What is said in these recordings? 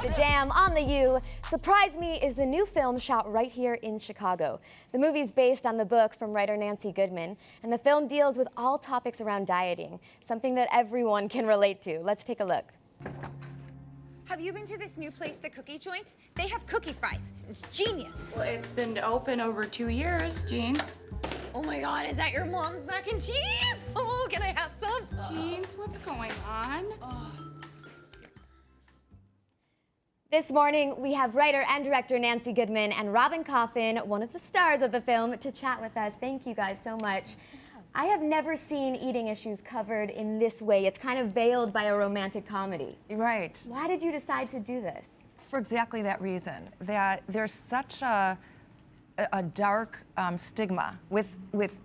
The Jam on the U. Surprise Me is the new film shot right here in Chicago. The movie's based on the book from writer Nancy Goodman, and the film deals with all topics around dieting, something that everyone can relate to. Let's take a look. Have you been to this new place, the cookie joint? They have cookie fries. It's genius. Well, it's been open over 2 years, Jean. Oh my God, is that your mom's mac and cheese? Oh, can I have some? Jeans, what's going on? This morning, we have writer and director Nancy Goodman and Robyn Coffin, one of the stars of the film, to chat with us. Thank you guys so much. I have never seen eating issues covered in this way. It's kind of veiled by a romantic comedy. Right. Why did you decide to do this? For exactly that reason, that there's such a dark stigma with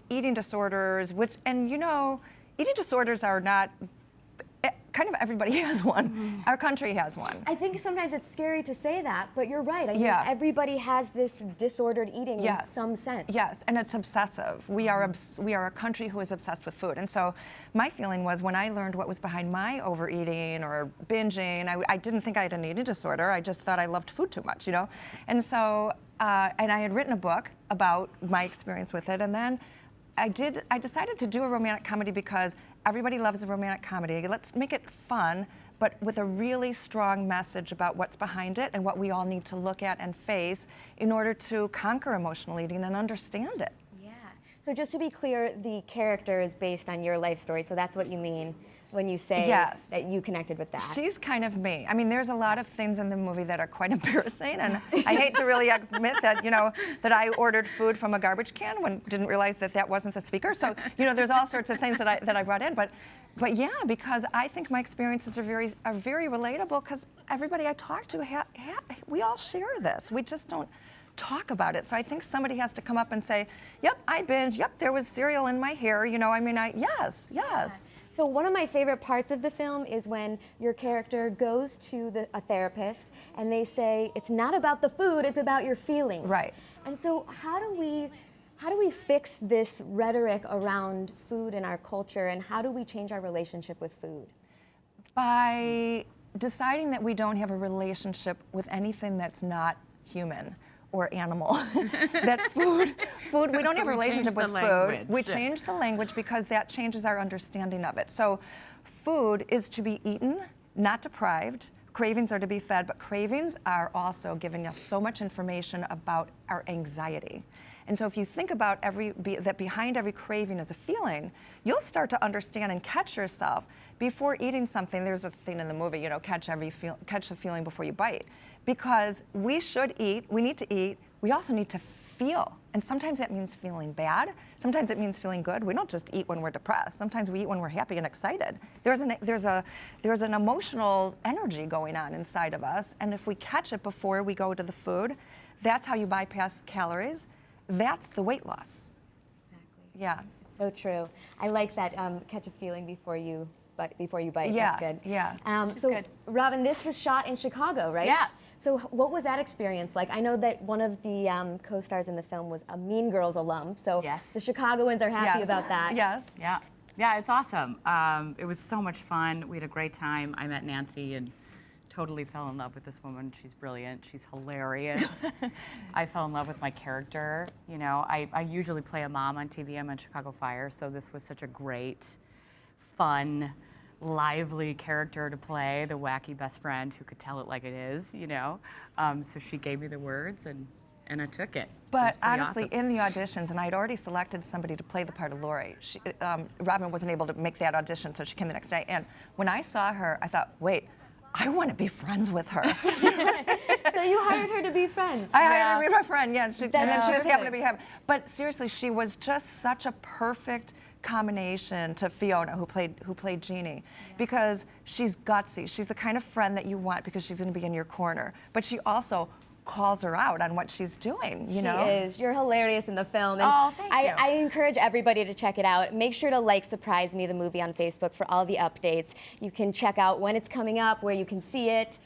eating disorders, and you know, eating disorders are not, kind of everybody has one. Mm-hmm. Our country has one. I think sometimes it's scary to say that, but you're right. I mean, yeah. Everybody has this disordered eating yes. in some sense. Yes, and it's obsessive. We are a country who is obsessed with food. And so my feeling was when I learned what was behind my overeating or binging, I didn't think I had an eating disorder. I just thought I loved food too much, you know? And so, and I had written a book about my experience with it, and then I decided to do a romantic comedy because everybody loves a romantic comedy. Let's make it fun, but with a really strong message about what's behind it and what we all need to look at and face in order to conquer emotional eating and understand it. Yeah. So just to be clear, the character is based on your life story, so that's what you mean when you say yes. that you connected with that. She's kind of me. I mean, there's a lot of things in the movie that are quite embarrassing, and I hate to really admit that, you know, that I ordered food from a garbage can when didn't realize that that wasn't the speaker. So, you know, there's all sorts of things that I brought in, but yeah, because I think my experiences are very relatable, because everybody I talk to, we all share this. We just don't talk about it. So I think somebody has to come up and say, yep, I binged, yep, there was cereal in my hair, you know, I mean, yes. So one of my favorite parts of the film is when your character goes to a therapist and they say, it's not about the food, it's about your feelings. Right. And so how do we fix this rhetoric around food in our culture, and how do we change our relationship with food? By deciding that we don't have a relationship with anything that's not human or animal. That food, we don't have a relationship with food. We change the language because that changes our understanding of it. So food is to be eaten, not deprived. Cravings are to be fed, but cravings are also giving us so much information about our anxiety. And so if you think about that behind every craving is a feeling, you'll start to understand and catch yourself. Before eating something, there's a thing in the movie, you know, catch the feeling before you bite. Because we should eat, we need to eat, we also need to feel. And sometimes that means feeling bad, sometimes it means feeling good. We don't just eat when we're depressed. Sometimes we eat when we're happy and excited. There's an emotional energy going on inside of us, and if we catch it before we go to the food, that's how you bypass calories. That's the weight loss. Exactly. Yeah. It's so true. I like that catch a feeling before you bite. Yeah. That's good. Yeah. So, good. Robyn, this was shot in Chicago, right? Yeah. So what was that experience like? I know that one of the co-stars in the film was a Mean Girls alum, so yes. The Chicagoans are happy about that. Yes. Yeah, it's awesome. It was so much fun. We had a great time. I met Nancy and totally fell in love with this woman. She's brilliant. She's hilarious. I fell in love with my character. You know, I usually play a mom on TV. I'm on Chicago Fire, so this was such a great, fun, lively character to play, the wacky best friend who could tell it like it is, you know. So she gave me the words, and I took it. But honestly, awesome. in the auditions, and I'd already selected somebody to play the part of Lori. Robyn wasn't able to make that audition, so she came the next day. And when I saw her, I thought, wait, I want to be friends with her. So you hired her to be friends? I hired her to be my friend, yeah. And then she just happened to be having. But seriously, she was just such a perfect combination to Fiona, who played Jeannie, because she's gutsy. She's the kind of friend that you want because she's going to be in your corner. But she also calls her out on what she's doing, you know? She is. You're hilarious in the film. And oh, thank you. I encourage everybody to check it out. Make sure to like Surprise Me, the movie, on Facebook for all the updates. You can check out when it's coming up, where you can see it.